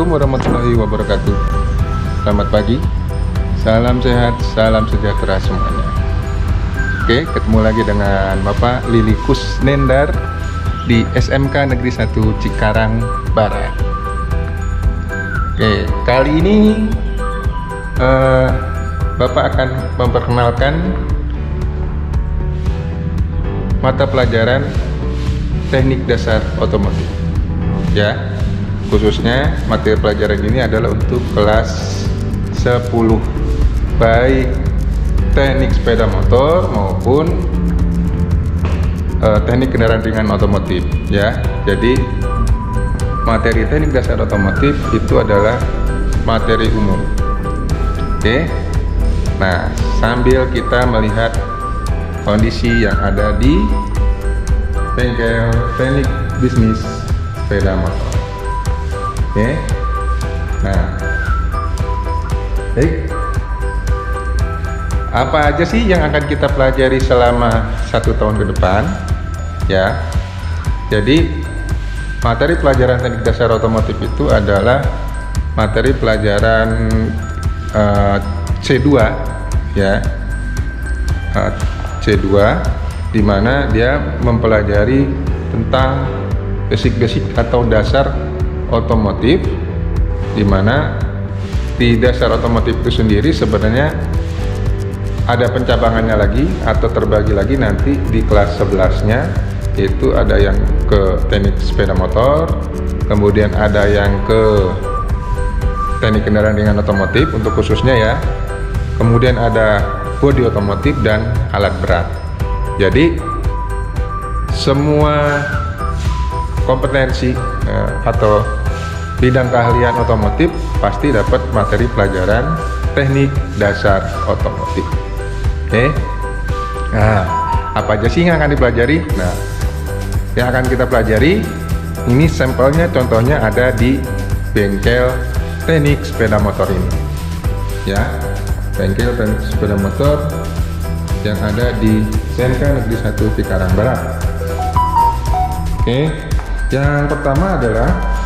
Assalamualaikum warahmatullahi wabarakatuh. Selamat pagi, salam sehat, salam sejahtera semuanya. Oke, ketemu lagi dengan Bapak Lili Kusnendar di SMK Negeri 1 Cikarang Barat. Oke, kali ini Bapak akan memperkenalkan mata pelajaran teknik dasar otomotif. Ya, khususnya materi pelajaran ini adalah untuk kelas 10, baik teknik sepeda motor maupun teknik kendaraan ringan otomotif. Ya, jadi materi teknik dasar otomotif itu adalah materi umum. Oke, nah sambil kita melihat kondisi yang ada di bengkel teknik bisnis sepeda motor. Oke, nah baik, apa aja sih yang akan kita pelajari selama 1 tahun ke depan? Ya, jadi materi pelajaran teknik dasar otomotif itu adalah materi pelajaran C2, ya, C2, di mana dia mempelajari tentang basic-basic atau dasar otomotif, di mana di dasar otomotif itu sendiri sebenarnya ada pencabangannya lagi atau terbagi lagi nanti di kelas 11-nya, yaitu ada yang ke teknik sepeda motor, kemudian ada yang ke teknik kendaraan ringan otomotif untuk khususnya, ya, kemudian ada bodi otomotif dan alat berat. Jadi semua kompetensi atau bidang keahlian otomotif pasti dapat materi pelajaran teknik dasar otomotif. Oke, nah apa aja sih yang akan dipelajari? Nah, yang akan kita pelajari ini sampelnya, contohnya ada di bengkel teknik sepeda motor ini, ya, bengkel teknik sepeda motor yang ada di SMK Negeri 1 Cikarang Barat. Oke, yang pertama adalah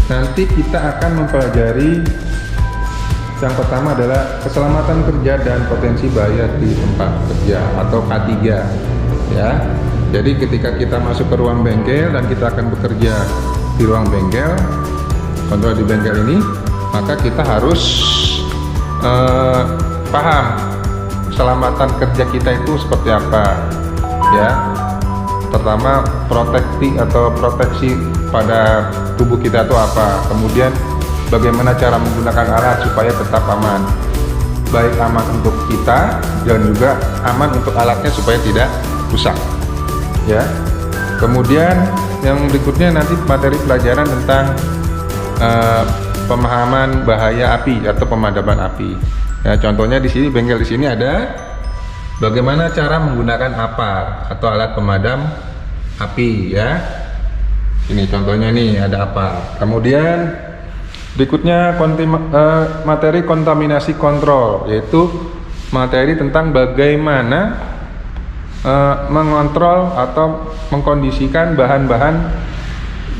nanti kita akan mempelajari, yang pertama adalah keselamatan kerja dan potensi bahaya di tempat kerja atau K3, ya. Jadi ketika kita masuk ke ruang bengkel dan kita akan bekerja di ruang bengkel, contoh di bengkel ini, maka kita harus paham keselamatan kerja kita itu seperti apa, ya. Pertama, proteksi pada tubuh kita itu apa, kemudian bagaimana cara menggunakan alat supaya tetap aman, baik aman untuk kita dan juga aman untuk alatnya supaya tidak rusak, ya. Kemudian yang berikutnya nanti materi pelajaran tentang pemahaman bahaya api atau pemadaman api. Ya, contohnya di sini, bengkel di sini ada bagaimana cara menggunakan APAR atau alat pemadam api, ya. Ini contohnya nih, ada APAR. Kemudian berikutnya materi kontaminasi kontrol, yaitu materi tentang bagaimana mengontrol atau mengkondisikan bahan-bahan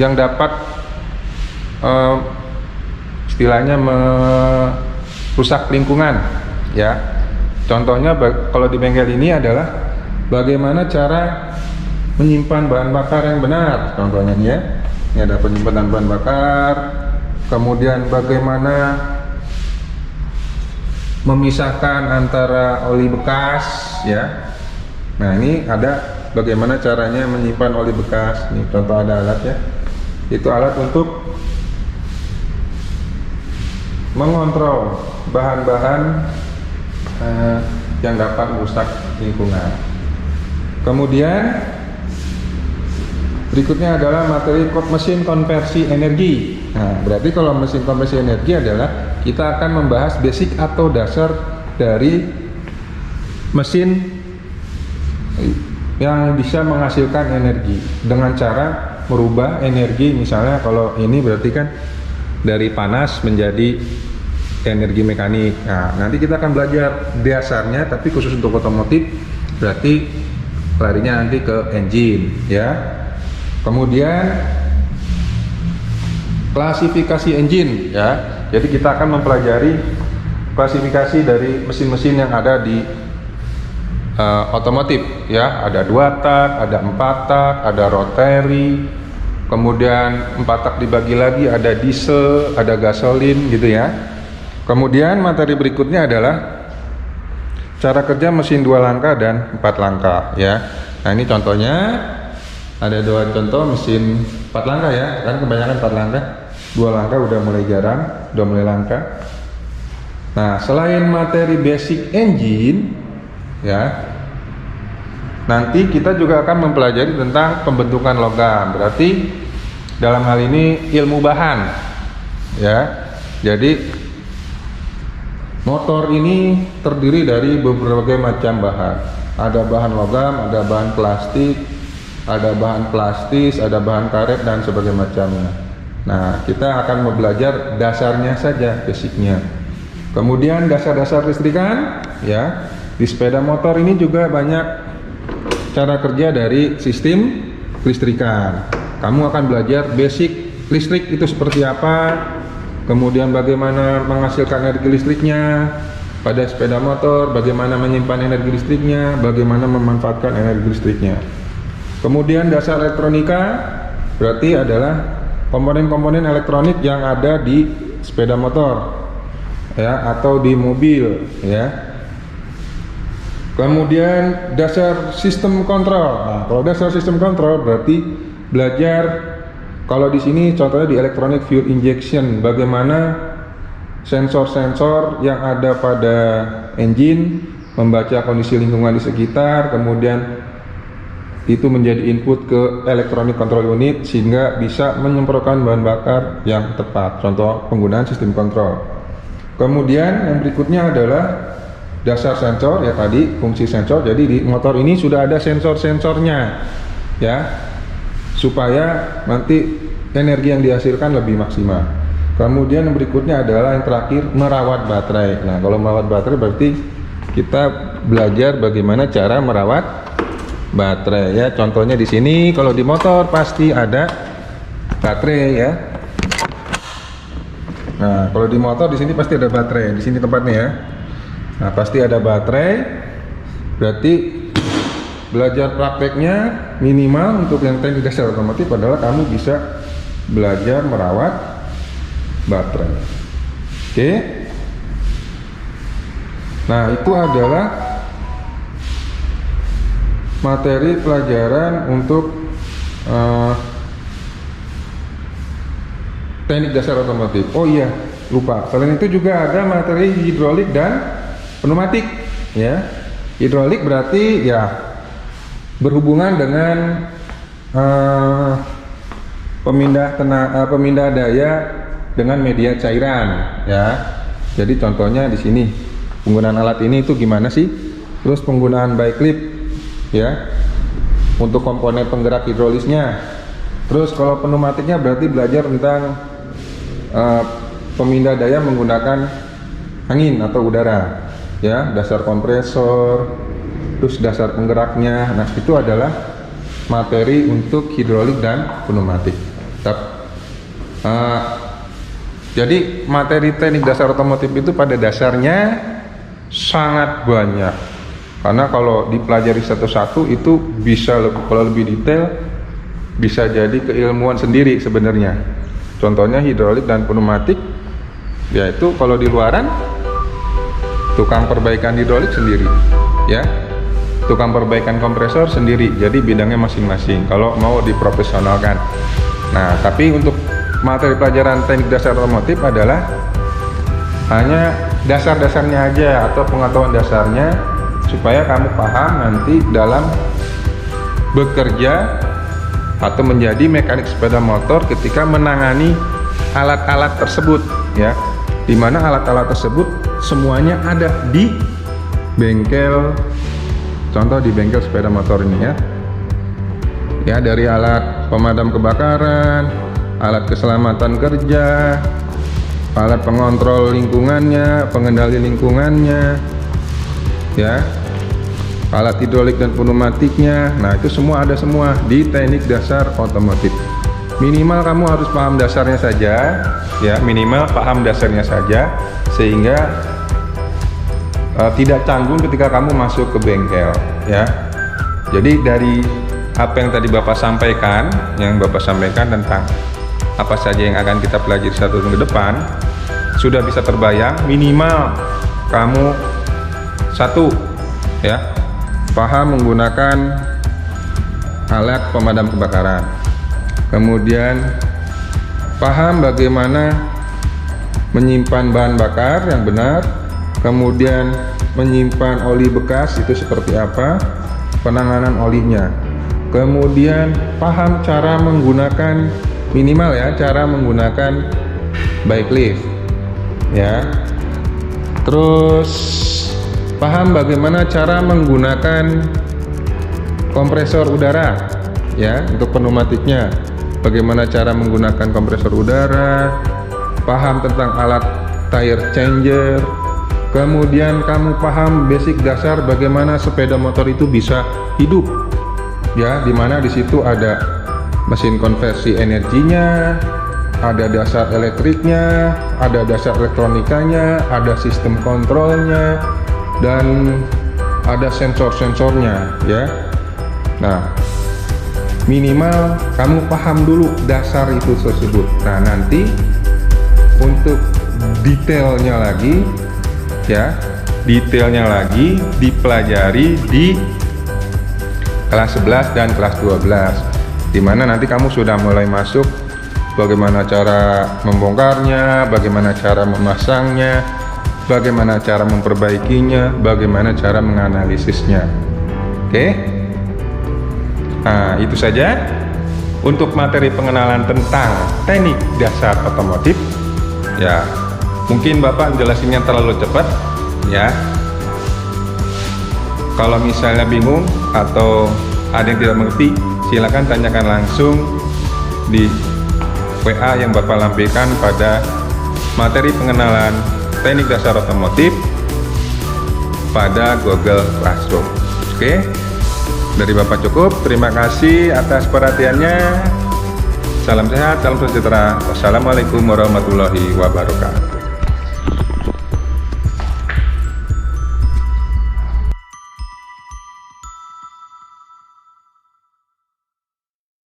yang dapat istilahnya merusak lingkungan, ya. Contohnya kalau di bengkel ini adalah bagaimana cara menyimpan bahan bakar yang benar, contohnya nih, ya. Ini ada penyimpanan bahan bakar, kemudian bagaimana memisahkan antara oli bekas, ya. Nah, ini ada bagaimana caranya menyimpan oli bekas. Ini contoh ada alat, ya. Itu alat untuk mengontrol bahan-bahan yang dapat merusak lingkungan. Kemudian berikutnya adalah materi mesin konversi energi. Nah, berarti kalau mesin konversi energi adalah kita akan membahas basic atau dasar dari mesin yang bisa menghasilkan energi dengan cara merubah energi. Misalnya kalau ini berarti kan dari panas menjadi energi mekanik. Nah, nanti kita akan belajar dasarnya, tapi khusus untuk otomotif berarti larinya nanti ke engine, ya. Kemudian klasifikasi engine ya. Jadi kita akan mempelajari klasifikasi dari mesin-mesin yang ada di otomotif ya. Ada 2 tak, ada 4 tak, ada rotary, kemudian 4 tak dibagi lagi, ada diesel, ada gasolin gitu ya. Kemudian materi berikutnya adalah cara kerja mesin 2 langkah dan 4 langkah ya. Nah ini contohnya, ada 2 contoh mesin 4 langkah ya, kan kebanyakan 4 langkah. 2 langkah udah mulai jarang, udah mulai langka. Nah selain materi basic engine ya, nanti kita juga akan mempelajari tentang pembentukan logam. Berarti dalam hal ini ilmu bahan ya. Jadi motor ini terdiri dari berbagai macam bahan. Ada bahan logam, ada bahan plastik, ada bahan plastis, ada bahan karet dan sebagainya macamnya. Nah kita akan belajar dasarnya saja, basicnya. Kemudian dasar-dasar listrikan ya. Di sepeda motor ini juga banyak cara kerja dari sistem listrikan. Kamu akan belajar basic listrik itu seperti apa, kemudian bagaimana menghasilkan energi listriknya pada sepeda motor, bagaimana menyimpan energi listriknya, bagaimana memanfaatkan energi listriknya. Kemudian dasar elektronika berarti adalah komponen-komponen elektronik yang ada di sepeda motor ya, atau di mobil ya. Kemudian dasar sistem kontrol. Nah, kalau dasar sistem kontrol berarti belajar, kalau di sini contohnya di electronic fuel injection, bagaimana sensor-sensor yang ada pada engine membaca kondisi lingkungan di sekitar, kemudian itu menjadi input ke electronic control unit sehingga bisa menyemprotkan bahan bakar yang tepat. Contoh penggunaan sistem kontrol. Kemudian yang berikutnya adalah dasar sensor ya, tadi fungsi sensor. Jadi di motor ini sudah ada sensor-sensornya ya, supaya nanti energi yang dihasilkan lebih maksimal. Kemudian yang berikutnya adalah yang terakhir, merawat baterai. Nah kalau merawat baterai berarti kita belajar bagaimana cara merawat baterai ya. Contohnya di sini kalau di motor pasti ada baterai ya. Nah kalau di motor di sini pasti ada baterai, di sini tempatnya ya. Nah pasti ada baterai, berarti belajar prakteknya minimal untuk yang teknik dasar otomotif adalah kamu bisa belajar merawat baterai. Oke. Nah itu adalah materi pelajaran untuk teknik dasar otomotif. Oh iya, lupa. Selain itu juga ada materi hidrolik dan pneumatik ya. Hidrolik berarti ya berhubungan dengan pemindah daya dengan media cairan ya. Jadi contohnya di sini penggunaan alat ini itu gimana sih? Terus penggunaan bike clip ya untuk komponen penggerak hidrolisnya. Terus kalau pneumatiknya berarti belajar tentang pemindah daya menggunakan angin atau udara ya, dasar kompresor, terus dasar penggeraknya. Nah itu adalah materi untuk hidrolik dan pneumatik. Jadi materi teknik dasar otomotif itu pada dasarnya sangat banyak, karena kalau dipelajari satu-satu itu bisa kalau lebih detail bisa jadi keilmuan sendiri sebenarnya. Contohnya hidrolik dan pneumatik, yaitu kalau di luaran tukang perbaikan hidrolik sendiri ya, tukang perbaikan kompresor sendiri, jadi bidangnya masing-masing kalau mau diprofesionalkan. Nah tapi untuk materi pelajaran teknik dasar otomotif adalah hanya dasar-dasarnya aja atau pengetahuan dasarnya, supaya kamu paham nanti dalam bekerja atau menjadi mekanik sepeda motor ketika menangani alat-alat tersebut ya, dimana alat-alat tersebut semuanya ada di bengkel. Contoh di bengkel sepeda motor ini ya, dari alat pemadam kebakaran, alat keselamatan kerja, alat pengontrol lingkungannya, pengendali lingkungannya ya, alat hidrolik dan pneumatiknya. Nah itu semua ada semua di teknik dasar otomotif. Minimal kamu harus paham dasarnya saja, ya, minimal paham dasarnya saja, sehingga tidak canggung ketika kamu masuk ke bengkel, ya. Jadi dari apa yang tadi Bapak sampaikan, tentang apa saja yang akan kita pelajari 1 tahun ke depan, sudah bisa terbayang minimal kamu 1, ya, paham menggunakan alat pemadam kebakaran. Kemudian paham bagaimana menyimpan bahan bakar yang benar, kemudian menyimpan oli bekas itu seperti apa, penanganan olinya. Kemudian paham cara menggunakan, minimal ya, cara menggunakan bike lift, ya. Terus paham bagaimana cara menggunakan kompresor udara, ya, untuk pneumatiknya. Bagaimana cara menggunakan kompresor udara, paham tentang alat tire changer, kemudian kamu paham basic dasar bagaimana sepeda motor itu bisa hidup, ya, dimana di situ ada mesin konversi energinya, ada dasar elektriknya, ada dasar elektronikanya, ada sistem kontrolnya, dan ada sensor-sensornya, ya. Nah, minimal kamu paham dulu dasar itu tersebut. Nah, nanti untuk detailnya lagi, ya, detailnya lagi dipelajari di kelas 11 dan kelas 12, dimana nanti kamu sudah mulai masuk bagaimana cara membongkarnya, bagaimana cara memasangnya, bagaimana cara memperbaikinya, bagaimana cara menganalisisnya. Oke? Nah, itu saja untuk materi pengenalan tentang teknik dasar otomotif. Ya, mungkin Bapak jelasinnya terlalu cepat, ya. Kalau misalnya bingung atau ada yang tidak mengerti, silakan tanyakan langsung di WA yang Bapak lampirkan pada materi pengenalan teknik dasar otomotif pada Google Classroom. Oke? Dari Bapak cukup, terima kasih atas perhatiannya. Salam sehat, salam sejahtera. Wassalamualaikum warahmatullahi wabarakatuh.